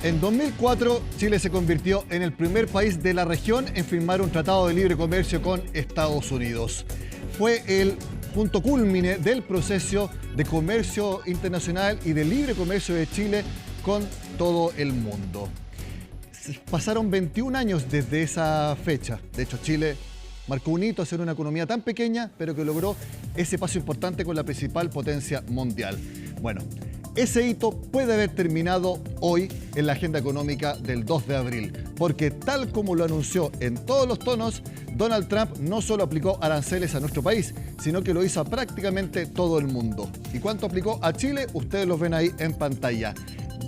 En 2004, Chile se convirtió en el primer país de la región en firmar un tratado de libre comercio con Estados Unidos. Fue el punto cúlmine del proceso de comercio internacional y de libre comercio de Chile con todo el mundo. Pasaron 21 años desde esa fecha. De hecho, Chile marcó un hito a ser una economía tan pequeña, pero que logró ese paso importante con la principal potencia mundial. Bueno, ese hito puede haber terminado hoy en la agenda económica del 2 de abril, porque tal como lo anunció en todos los tonos, Donald Trump no solo aplicó aranceles a nuestro país, sino que lo hizo a prácticamente todo el mundo. ¿Y cuánto aplicó a Chile? Ustedes los ven ahí en pantalla.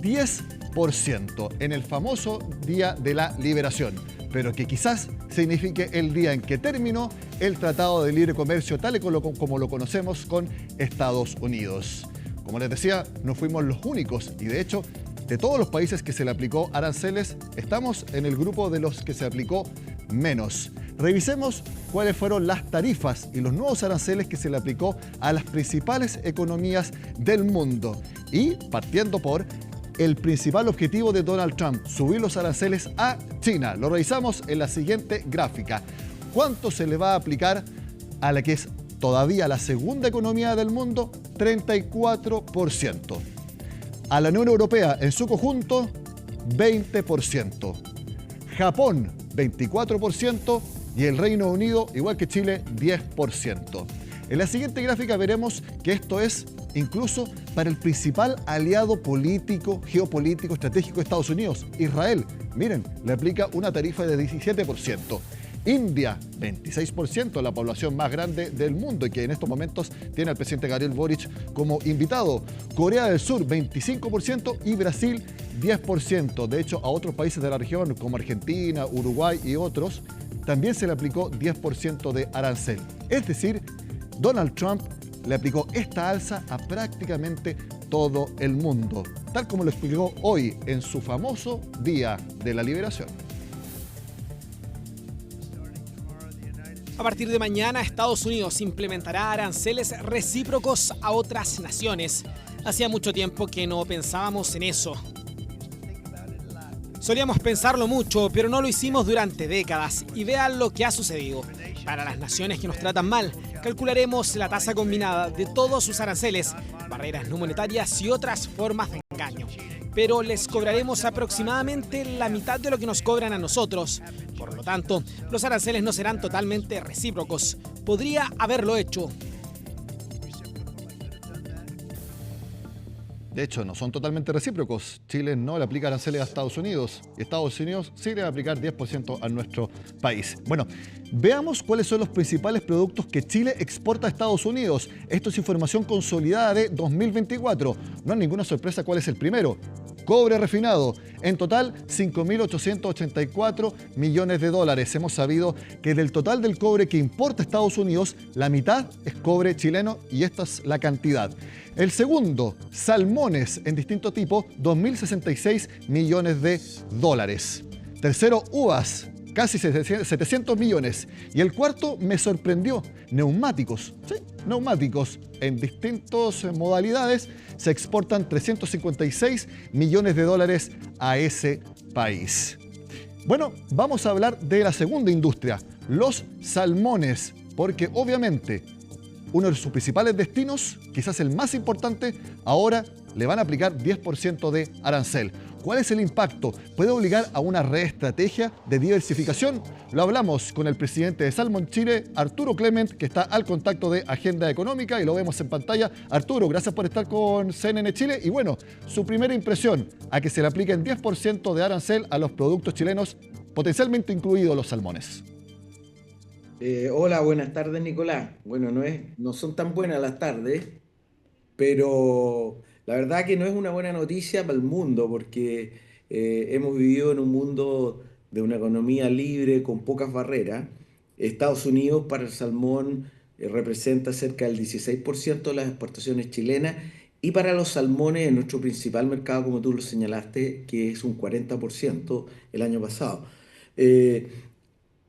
10% en el famoso Día de la Liberación, pero que quizás signifique el día en que terminó el Tratado de Libre Comercio tal y como lo conocemos con Estados Unidos. Como les decía, no fuimos los únicos y de hecho, de todos los países que se le aplicó aranceles, estamos en el grupo de los que se aplicó menos. Revisemos cuáles fueron las tarifas y los nuevos aranceles que se le aplicó a las principales economías del mundo. Y partiendo por el principal objetivo de Donald Trump, subir los aranceles a China. Lo revisamos en la siguiente gráfica. ¿Cuánto se le va a aplicar a la que es todavía la segunda economía del mundo? 34%. A la Unión Europea en su conjunto, 20%. Japón, 24%. Y el Reino Unido, igual que Chile, 10%. En la siguiente gráfica veremos que esto es incluso para el principal aliado político, geopolítico, estratégico de Estados Unidos, Israel. Miren, le aplica una tarifa de 17%. India, 26%, la población más grande del mundo y que en estos momentos tiene al presidente Gabriel Boric como invitado. Corea del Sur, 25% y Brasil, 10%. De hecho, a otros países de la región como Argentina, Uruguay y otros, también se le aplicó 10% de arancel. Es decir, Donald Trump le aplicó esta alza a prácticamente todo el mundo, tal como lo explicó hoy en su famoso Día de la Liberación. A partir de mañana, Estados Unidos implementará aranceles recíprocos a otras naciones. Hacía mucho tiempo que no pensábamos en eso. Solíamos pensarlo mucho, pero no lo hicimos durante décadas. Y vean lo que ha sucedido. Para las naciones que nos tratan mal, calcularemos la tasa combinada de todos sus aranceles, barreras no monetarias y otras formas de engaño. Pero les cobraremos aproximadamente la mitad de lo que nos cobran a nosotros. Por lo tanto, los aranceles no serán totalmente recíprocos. Podría haberlo hecho. De hecho, no son totalmente recíprocos. Chile no le aplica aranceles a Estados Unidos. Y Estados Unidos sí le va a aplicar 10% a nuestro país. Bueno, veamos cuáles son los principales productos que Chile exporta a Estados Unidos. Esto es información consolidada de 2024. No hay ninguna sorpresa cuál es el primero. Cobre refinado. En total, 5.884 millones de dólares. Hemos sabido que del total del cobre que importa Estados Unidos, la mitad es cobre chileno y esta es la cantidad. El segundo, salmones en distinto tipo, 2.066 millones de dólares. Tercero, uvas, casi 700 millones. Y el cuarto me sorprendió, neumáticos. Sí, neumáticos en distintas modalidades se exportan 356 millones de dólares a ese país. Bueno, vamos a hablar de la segunda industria, los salmones, porque obviamente uno de sus principales destinos, quizás el más importante, ahora le van a aplicar 10% de arancel. ¿Cuál es el impacto? ¿Puede obligar a una reestrategia de diversificación? Lo hablamos con el presidente de Salmon Chile, Arturo Clement, que está al contacto de Agenda Económica y lo vemos en pantalla. Arturo, gracias por estar con CNN Chile. Y bueno, su primera impresión a que se le apliquen 10% de arancel a los productos chilenos, potencialmente incluidos los salmones. Hola, buenas tardes, Nicolás. Bueno, no son tan buenas las tardes, pero la verdad que no es una buena noticia para el mundo, porque hemos vivido en un mundo de una economía libre con pocas barreras. Estados Unidos para el salmón representa cerca del 16% de las exportaciones chilenas y para los salmones en nuestro principal mercado, como tú lo señalaste, que es un 40% el año pasado. Eh,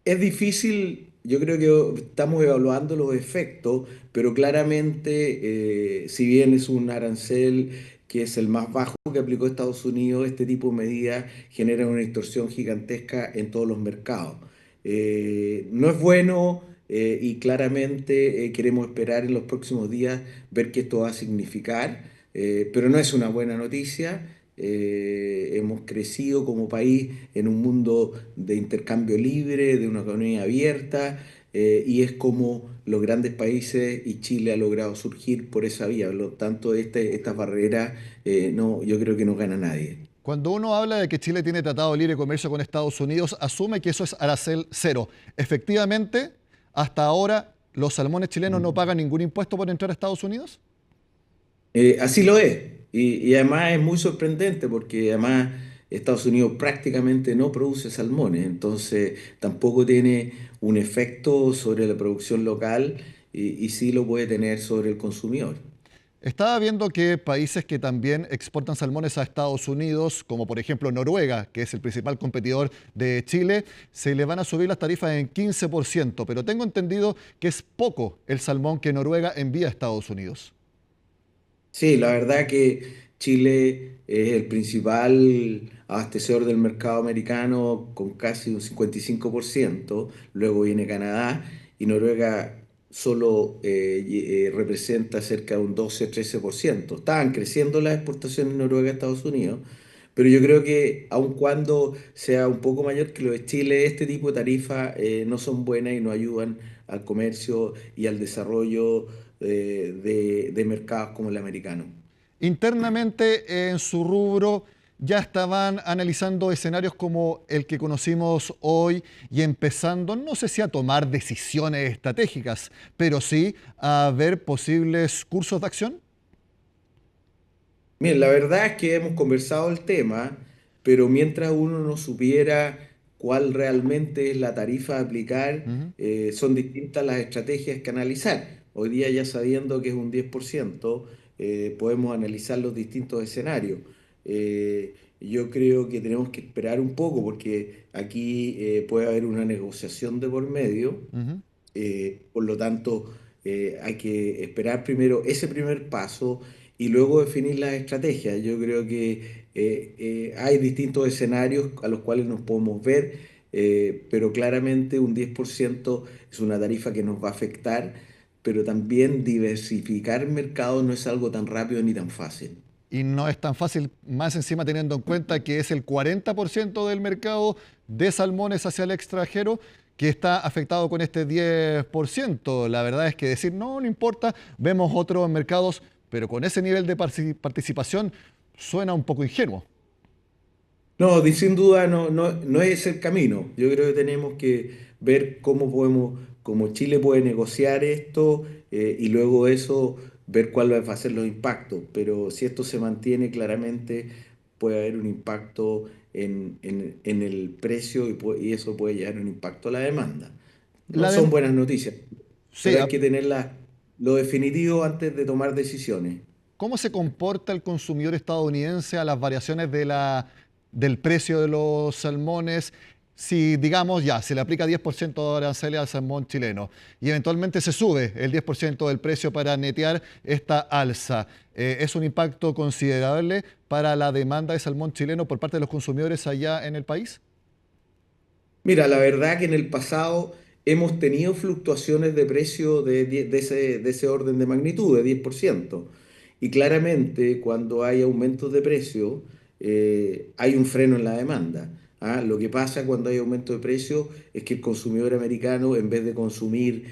es difícil, yo creo que estamos evaluando los efectos, pero claramente, si bien es un arancel que es el más bajo que aplicó Estados Unidos, este tipo de medidas generan una distorsión gigantesca en todos los mercados. No es bueno y claramente queremos esperar en los próximos días ver qué esto va a significar, pero no es una buena noticia. Hemos crecido como país en un mundo de intercambio libre, de una economía abierta, y es como los grandes países y Chile ha logrado surgir por esa vía. Por lo tanto, estas barreras no, yo creo que no gana nadie. Cuando uno habla de que Chile tiene tratado de libre comercio con Estados Unidos, asume que eso es arancel cero. Efectivamente, hasta ahora, ¿los salmones chilenos no pagan ningún impuesto por entrar a Estados Unidos? Así lo es. Y además es muy sorprendente porque además Estados Unidos prácticamente no produce salmones, entonces tampoco tiene un efecto sobre la producción local y sí lo puede tener sobre el consumidor. Estaba viendo que países que también exportan salmones a Estados Unidos, como por ejemplo Noruega, que es el principal competidor de Chile, se le van a subir las tarifas en 15%, pero tengo entendido que es poco el salmón que Noruega envía a Estados Unidos. Sí, la verdad que Chile es el principal abastecedor del mercado americano con casi un 55%. Luego viene Canadá y Noruega solo representa cerca de un 12-13%. Estaban creciendo las exportaciones de Noruega a Estados Unidos, pero yo creo que aun cuando sea un poco mayor que lo de Chile, este tipo de tarifas no son buenas y no ayudan al comercio y al desarrollo de mercados como el americano. Internamente en su rubro ya estaban analizando escenarios como el que conocimos hoy y empezando, no sé si a tomar decisiones estratégicas, pero sí a ver posibles cursos de acción. Miren, la verdad es que hemos conversado el tema, pero mientras uno no supiera cuál realmente es la tarifa a aplicar, Ujú. son distintas las estrategias que analizar. Hoy día ya sabiendo que es un 10%, podemos analizar los distintos escenarios. Yo creo que tenemos que esperar un poco porque aquí puede haber una negociación de por medio. Ujú. Por lo tanto, hay que esperar primero ese primer paso y luego definir las estrategias. Yo creo que hay distintos escenarios a los cuales nos podemos ver, pero claramente un 10% es una tarifa que nos va a afectar, pero también diversificar mercados no es algo tan rápido ni tan fácil. Y no es tan fácil, más encima teniendo en cuenta que es el 40% del mercado de salmones hacia el extranjero que está afectado con este 10%. La verdad es que decir, no, no importa, vemos otros mercados, pero con ese nivel de participación suena un poco ingenuo. No, sin duda no es el camino. Yo creo que tenemos que ver cómo podemos, cómo Chile puede negociar esto y luego eso ver cuáles van a ser los impactos. Pero si esto se mantiene claramente, puede haber un impacto en el precio y eso puede llevar un impacto a la demanda. No La son dem- buenas noticias, sí, pero hay que tener lo definitivo antes de tomar decisiones. ¿cómo se comporta el consumidor estadounidense a las variaciones del precio de los salmones? Si, digamos, ya, se le aplica 10% de arancel al salmón chileno y eventualmente se sube el 10% del precio para netear esta alza, ¿es un impacto considerable para la demanda de salmón chileno por parte de los consumidores allá en el país? Mira, la verdad que en el pasado hemos tenido fluctuaciones de precio de ese orden de magnitud, de 10%. Y claramente cuando hay aumentos de precio, hay un freno en la demanda. ¿Ah? Lo que pasa cuando hay aumento de precio es que el consumidor americano, en vez de consumir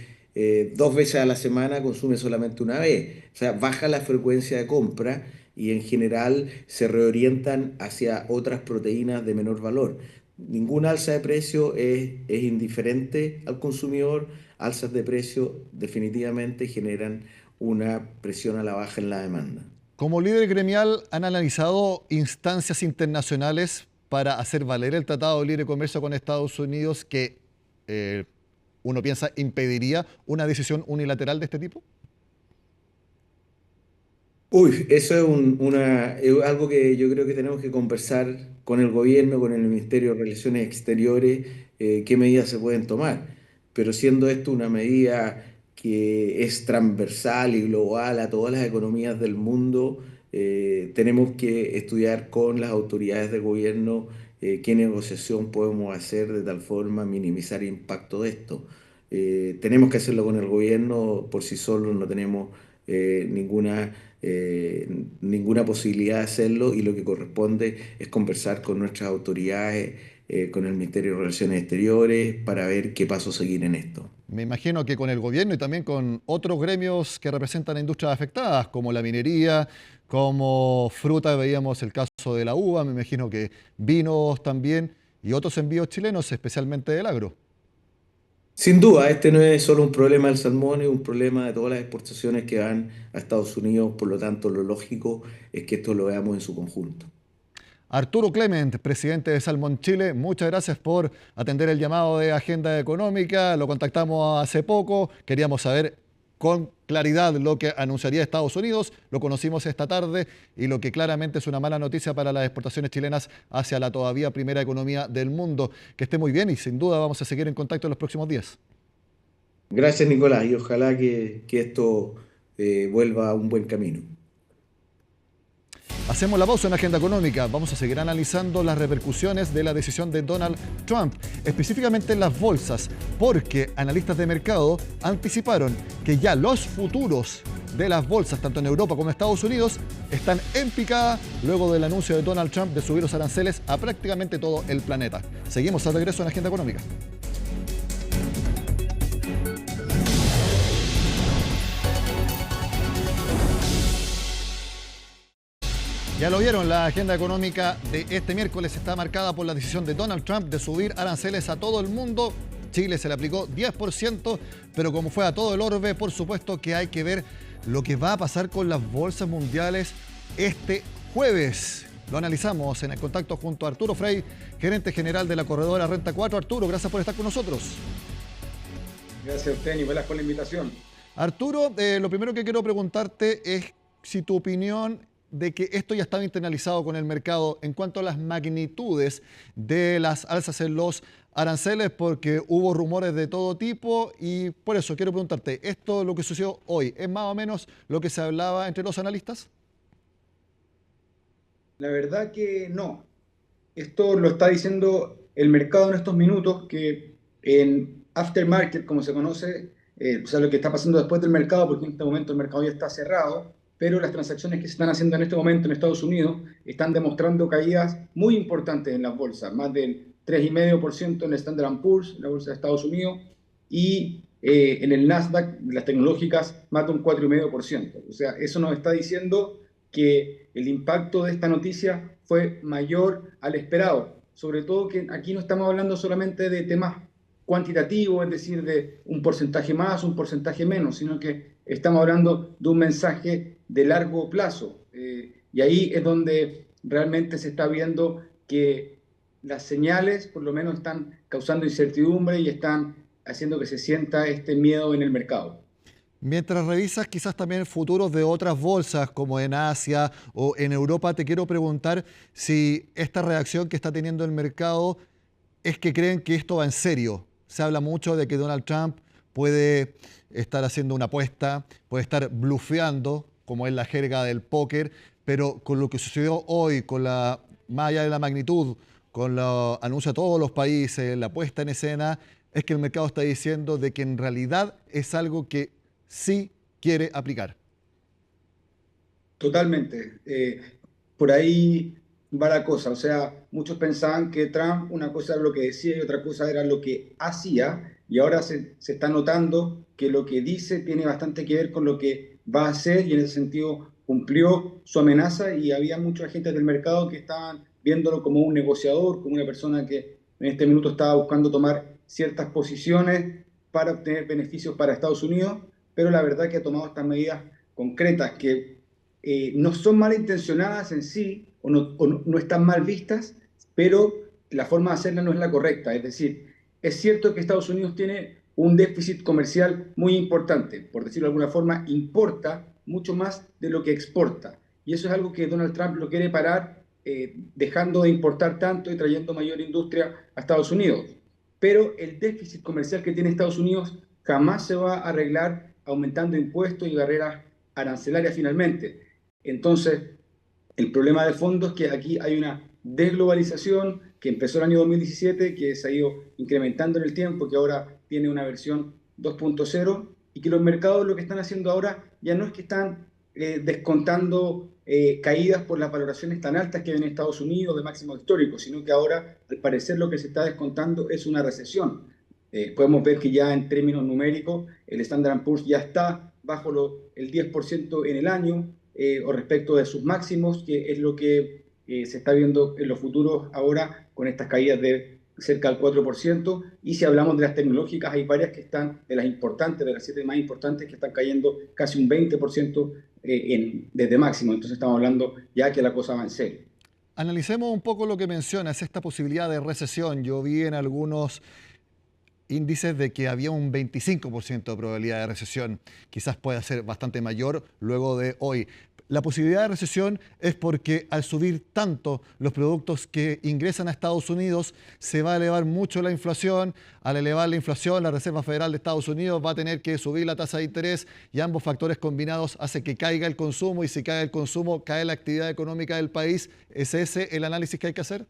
2 veces a la semana, consume solamente una vez. O sea, baja la frecuencia de compra y en general se reorientan hacia otras proteínas de menor valor. Ninguna alza de precio es indiferente al consumidor. Alzas de precio definitivamente generan una presión a la baja en la demanda. Como líder gremial, ¿han analizado instancias internacionales para hacer valer el Tratado de Libre Comercio con Estados Unidos que eh, uno piensa impediría una decisión unilateral de este tipo? Uy, eso es algo que yo creo que tenemos que conversar con el gobierno, con el Ministerio de Relaciones Exteriores, qué medidas se pueden tomar. Pero siendo esto una medida que es transversal y global a todas las economías del mundo, tenemos que estudiar con las autoridades de gobierno qué negociación podemos hacer de tal forma minimizar el impacto de esto. Tenemos que hacerlo con el gobierno, por sí solo no tenemos ninguna posibilidad de hacerlo y lo que corresponde es conversar con nuestras autoridades, con el Ministerio de Relaciones Exteriores para ver qué paso seguir en esto. Me imagino que con el gobierno y también con otros gremios que representan a industrias afectadas, como la minería, como fruta, veíamos el caso de la uva, me imagino que vinos también y otros envíos chilenos, especialmente del agro. Sin duda, este no es solo un problema del salmón, es un problema de todas las exportaciones que van a Estados Unidos, por lo tanto, lo lógico es que esto lo veamos en su conjunto. Arturo Clement, presidente de Salmón Chile, muchas gracias por atender el llamado de Agenda Económica. Lo contactamos hace poco, queríamos saber con claridad lo que anunciaría Estados Unidos, lo conocimos esta tarde y lo que claramente es una mala noticia para las exportaciones chilenas hacia la todavía primera economía del mundo. Que esté muy bien y sin duda vamos a seguir en contacto en los próximos días. Gracias, Nicolás, y ojalá que esto vuelva a un buen camino. Hacemos la pausa en Agenda Económica. Vamos a seguir analizando las repercusiones de la decisión de Donald Trump, específicamente en las bolsas, porque analistas de mercado anticiparon que ya los futuros de las bolsas, tanto en Europa como en Estados Unidos, están en picada luego del anuncio de Donald Trump de subir los aranceles a prácticamente todo el planeta. Seguimos al regreso en Agenda Económica. Ya lo vieron, la agenda económica de este miércoles está marcada por la decisión de Donald Trump de subir aranceles a todo el mundo. Chile se le aplicó 10%, pero como fue a todo el orbe, por supuesto que hay que ver lo que va a pasar con las bolsas mundiales este jueves. Lo analizamos en el contacto junto a Arturo Frey, gerente general de la corredora Renta 4. Arturo, gracias por estar con nosotros. Gracias a usted, Nicolás, por la invitación. Arturo, lo primero que quiero preguntarte es si tu opinión de que esto ya estaba internalizado con el mercado en cuanto a las magnitudes de las alzas en los aranceles, porque hubo rumores de todo tipo y por eso quiero preguntarte, ¿esto lo que sucedió hoy es más o menos lo que se hablaba entre los analistas? La verdad que no. Esto lo está diciendo el mercado en estos minutos, que en aftermarket, como se conoce, o sea, lo que está pasando después del mercado, porque en este momento el mercado ya está cerrado, pero las transacciones que se están haciendo en este momento en Estados Unidos están demostrando caídas muy importantes en las bolsas, más del 3,5% en el Standard & Poor's, la bolsa de Estados Unidos, y en el Nasdaq, las tecnológicas, más de un 4,5%. O sea, eso nos está diciendo que el impacto de esta noticia fue mayor al esperado. Sobre todo que aquí no estamos hablando solamente de temas cuantitativos, es decir, de un porcentaje más, un porcentaje menos, sino que estamos hablando de un mensaje de largo plazo. Y ahí es donde realmente se está viendo que las señales por lo menos están causando incertidumbre y están haciendo que se sienta este miedo en el mercado. Mientras revisas quizás también futuros de otras bolsas como en Asia o en Europa, te quiero preguntar si esta reacción que está teniendo el mercado es que creen que esto va en serio. Se habla mucho de que Donald Trump puede estar haciendo una apuesta, puede estar blufeando, como es la jerga del póker, pero con lo que sucedió hoy, más allá de la magnitud, con los anuncios a todos los países, la puesta en escena, es que el mercado está diciendo de que en realidad es algo que sí quiere aplicar. Totalmente. Por ahí va la cosa. O sea, muchos pensaban que Trump una cosa era lo que decía y otra cosa era lo que hacía, y ahora se está notando que lo que dice tiene bastante que ver con lo que va a hacer, y en ese sentido cumplió su amenaza, y había muchos agentes del mercado que estaban viéndolo como un negociador, como una persona que en este minuto estaba buscando tomar ciertas posiciones para obtener beneficios para Estados Unidos, pero la verdad que ha tomado estas medidas concretas que no son malintencionadas en sí o no están mal vistas, pero la forma de hacerla no es la correcta. Es decir, es cierto que Estados Unidos tiene un déficit comercial muy importante, por decirlo de alguna forma, importa mucho más de lo que exporta. Y eso es algo que Donald Trump lo quiere parar, dejando de importar tanto y trayendo mayor industria a Estados Unidos. Pero el déficit comercial que tiene Estados Unidos jamás se va a arreglar aumentando impuestos y barreras arancelarias finalmente. Entonces, El problema de fondo es que aquí hay una desglobalización que empezó el año 2017, que se ha ido incrementando en el tiempo, que ahora tiene una versión 2.0 y que los mercados lo que están haciendo ahora ya no es que están descontando caídas por las valoraciones tan altas que hay en Estados Unidos de máximo histórico, sino que ahora al parecer lo que se está descontando es una recesión. Podemos ver que ya en términos numéricos el Standard & Poor's ya está bajo el 10% en el año, o respecto de sus máximos, que es lo que se está viendo en los futuros ahora con estas caídas de cerca del 4%. Y si hablamos de las tecnológicas, hay varias que están, de las importantes, de las 7 más importantes, que están cayendo casi un 20% desde máximo. Entonces estamos hablando ya que la cosa va en serio. Analicemos un poco lo que mencionas, esta posibilidad de recesión. Yo vi en algunos índices de que había un 25% de probabilidad de recesión. Quizás pueda ser bastante mayor luego de hoy. La posibilidad de recesión es porque al subir tanto los productos que ingresan a Estados Unidos, se va a elevar mucho la inflación. Al elevar la inflación, la Reserva Federal de Estados Unidos va a tener que subir la tasa de interés y ambos factores combinados hacen que caiga el consumo, y si cae el consumo, cae la actividad económica del país. ¿Es ese el análisis que hay que hacer?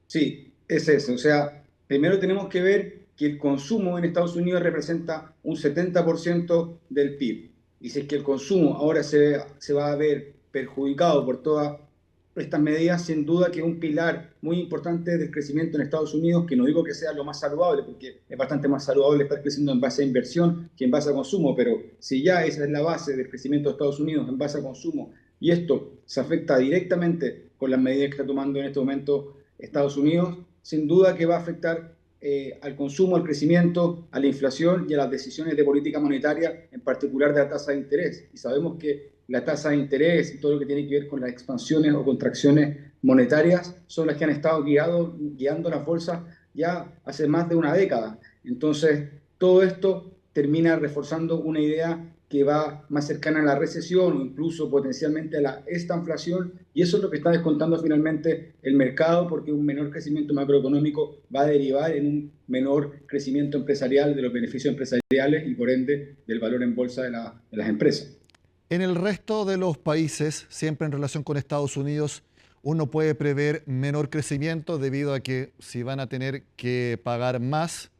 Sí, es eso. O sea, primero tenemos que ver que el consumo en Estados Unidos representa un 70% del PIB. Y si es que el consumo ahora se va a ver perjudicado por todas estas medidas, sin duda que es un pilar muy importante del crecimiento en Estados Unidos, que no digo que sea lo más saludable, porque es bastante más saludable estar creciendo en base a inversión que en base a consumo, pero si ya esa es la base del crecimiento de Estados Unidos, en base a consumo, y esto se afecta directamente con las medidas que está tomando en este momento Estados Unidos, sin duda que va a afectar al consumo, al crecimiento, a la inflación y a las decisiones de política monetaria, en particular de la tasa de interés. Y sabemos que la tasa de interés y todo lo que tiene que ver con las expansiones o contracciones monetarias son las que han estado guiando las bolsas ya hace más de una década. Entonces, todo esto termina reforzando una idea que va más cercana a la recesión o incluso potencialmente a la estanflación, y eso es lo que está descontando finalmente el mercado, porque un menor crecimiento macroeconómico va a derivar en un menor crecimiento empresarial de los beneficios empresariales y por ende del valor en bolsa de las empresas. En el resto de los países, siempre en relación con Estados Unidos, uno puede prever menor crecimiento debido a que si van a tener que pagar más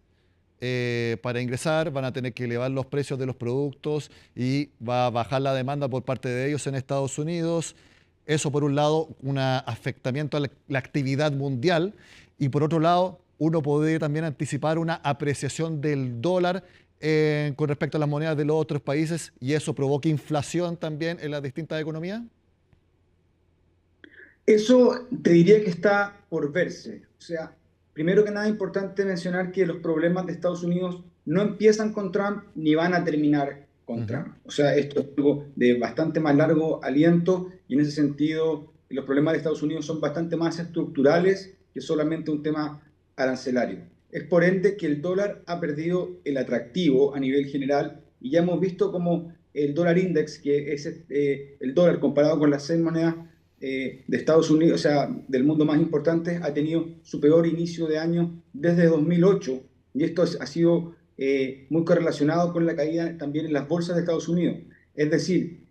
para ingresar, van a tener que elevar los precios de los productos y va a bajar la demanda por parte de ellos en Estados Unidos. Eso por un lado, un afectamiento a la actividad mundial, y por otro lado, uno puede también anticipar una apreciación del dólar con respecto a las monedas de los otros países, y eso provoca inflación también en las distintas economías. Eso te diría que está por verse. O sea, primero que nada es importante mencionar que los problemas de Estados Unidos no empiezan con Trump ni van a terminar con Trump. O sea, esto es algo de bastante más largo aliento, y en ese sentido los problemas de Estados Unidos son bastante más estructurales que solamente un tema arancelario. Es por ende que el dólar ha perdido el atractivo a nivel general, y ya hemos visto como el dólar index, que es el dólar comparado con las 6 monedas de Estados Unidos, o sea, del mundo más importante, ha tenido su peor inicio de año desde 2008, y esto ha sido muy correlacionado con la caída también en las bolsas de Estados Unidos. Es decir,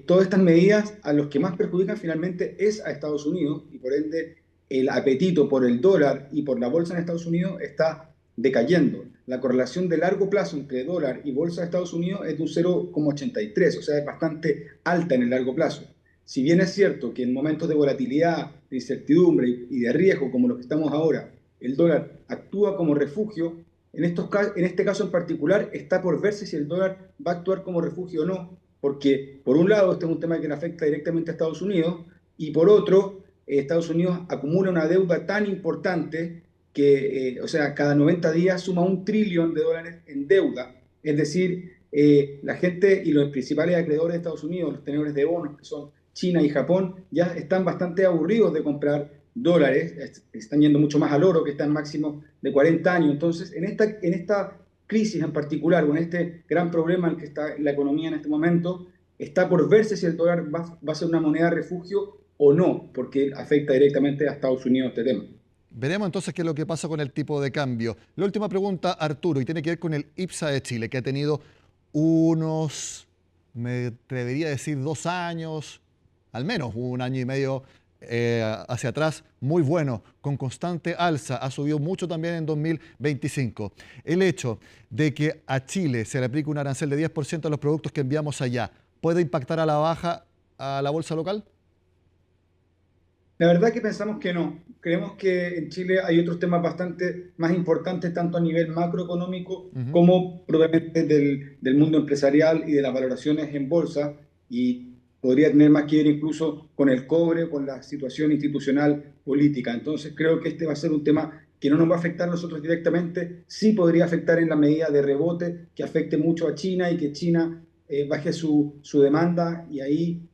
todas estas medidas a los que más perjudican finalmente es a Estados Unidos, y por ende el apetito por el dólar y por la bolsa en Estados Unidos está decayendo. La correlación de largo plazo entre dólar y bolsa de Estados Unidos es de un 0,83, o sea, es bastante alta en el largo plazo. Si bien es cierto que en momentos de volatilidad, de incertidumbre y de riesgo como los que estamos ahora, el dólar actúa como refugio, en este caso en particular está por verse si el dólar va a actuar como refugio o no, porque por un lado este es un tema que le afecta directamente a Estados Unidos, y por otro, Estados Unidos acumula una deuda tan importante que, o sea, cada 90 días suma $1 trillón en deuda. Es decir, la gente y los principales acreedores de Estados Unidos, los tenedores de bonos, que son China y Japón, ya están bastante aburridos de comprar dólares, están yendo mucho más al oro, que está en máximo de 40 años. Entonces, en esta crisis en particular, o en este gran problema en el que está la economía en este momento, está por verse si el dólar va a ser una moneda de refugio o no, porque afecta directamente a Estados Unidos este tema. Veremos entonces qué es lo que pasa con el tipo de cambio. La última pregunta, Arturo, y tiene que ver con el IPSA de Chile, que ha tenido unos, me atrevería a decir, 2 años, al menos un año y medio hacia atrás, muy bueno, con constante alza, ha subido mucho también en 2025. El hecho de que a Chile se le aplique un arancel de 10% a los productos que enviamos allá, ¿puede impactar a la baja a la bolsa local? La verdad que pensamos que no. Creemos que en Chile hay otros temas bastante más importantes, tanto a nivel macroeconómico como propiamente del mundo empresarial y de las valoraciones en bolsa, y podría tener más que ver incluso con el cobre, con la situación institucional política. Entonces creo que este va a ser un tema que no nos va a afectar a nosotros directamente, sí podría afectar en la medida de rebote, que afecte mucho a China y que China baje su demanda y ahí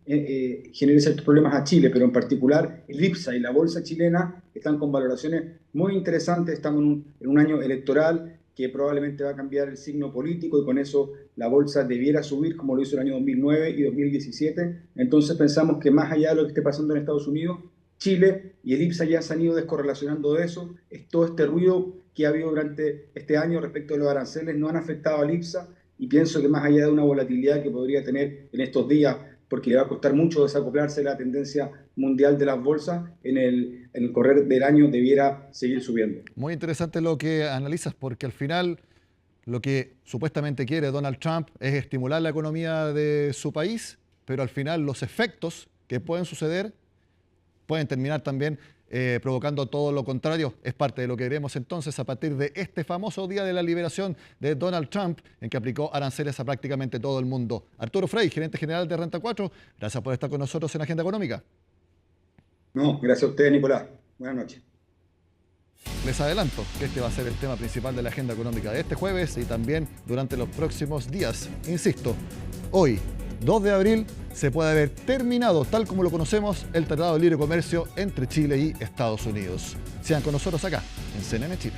genere ciertos problemas a Chile, pero en particular el IPSA y la bolsa chilena están con valoraciones muy interesantes. Estamos en un año electoral que probablemente va a cambiar el signo político y con eso la bolsa debiera subir como lo hizo el año 2009 y 2017. Entonces pensamos que más allá de lo que esté pasando en Estados Unidos, Chile y el IPSA ya se han ido descorrelacionando de eso. Todo este ruido que ha habido durante este año respecto a los aranceles no han afectado al IPSA, y pienso que más allá de una volatilidad que podría tener en estos días, porque le va a costar mucho desacoplarse la tendencia mundial de las bolsas, en el correr del año debiera seguir subiendo. Muy interesante lo que analizas, porque al final lo que supuestamente quiere Donald Trump es estimular la economía de su país, pero al final los efectos que pueden suceder pueden terminar también provocando todo lo contrario. Es parte de lo que veremos entonces a partir de este famoso día de la liberación de Donald Trump, en que aplicó aranceles a prácticamente todo el mundo. Arturo Frey, gerente general de Renta 4, gracias por estar con nosotros en Agenda Económica. No, gracias a ustedes, Nicolás. Buenas noches. Les adelanto que este va a ser el tema principal de la Agenda Económica de este jueves y también durante los próximos días. Insisto, hoy, 2 de abril, se puede haber terminado, tal como lo conocemos, el Tratado de Libre Comercio entre Chile y Estados Unidos. Sean con nosotros acá, en CNN Chile.